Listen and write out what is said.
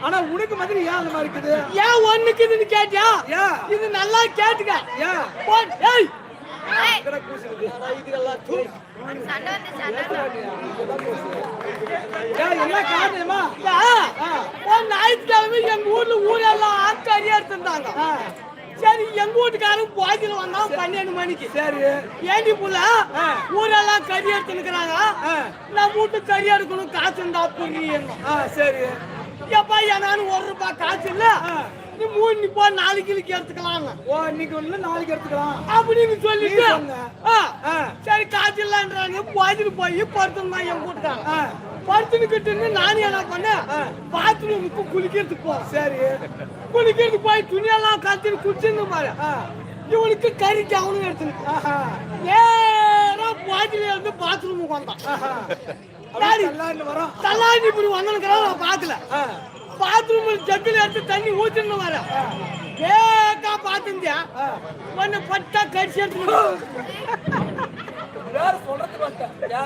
ஆனா உனக்கு மாதிரி ஏன் அந்த மாதிரி இருக்குது? ஏன் ஒண்ணுக்கு இதுன்னு கேட்டியா? ஏன் இது நல்லா கேட்டுக்க. ஏன் ஏய் இதெல்லாம் கூசுது? இதெல்லாம் தூ ஏன் என்ன காரணமா? ஞாயிற்றுக்கிழமை எங்க ஊரெல்லாம் ஆட்காரியா எடுத்திருந்தாங்க. சரி எங்க வீட்டுக்காரன் போய்க்கு வந்தான் 12 மணிக்கு. சரி ஏண்டி புள்ள ஊரெல்லாம் கறி எடுத்துக்கிறாங்க, நம்ம வீட்டு கறி எடுக்கணும், காசு இருந்தா புரியும். சரி எப்பா ஏனானு 1 ரூபாய் காசு இல்ல, நீ 3 போ 4 கிலோக்கு எடுத்துக்கலாம். ஓ இன்னைக்கு ஒண்ணு நாளைக்கு எடுத்துக்கலாம் அப்படின்னு சொல்லிட்டு சொன்ன. சரி காசு இல்லன்றாங்க. போய்க்கு போய் படுத்துருந்தான் என் வீட்டுக்காரன். படுத்துக்கிட்டு நானும் என்ன பண்ணேன், பாத்ரூமுக்கு குளிக்கிறதுக்கு போறேன். சரி குளிக்கிறதுக்கு போய் துணியெல்லாம் கத்திட்டு குடிச்சிருந்து பாரு. இவனுக்கு கறிக்கு அவனும் எடுத்துன்னு நேரா பாட்டில இருந்து பாத்ரூமுக்கு வந்தான். தள்ளாடி இப்படி வந்தனுக்கிறான், நான் பாக்கல. பாத்ரூம் ஜக்கில எடுத்து தண்ணி ஊத்தின்னு வர ஏக்கா பாத்துந்தியா ஒன்னு பட்டா கடிச்சு எடுத்து சொல்றது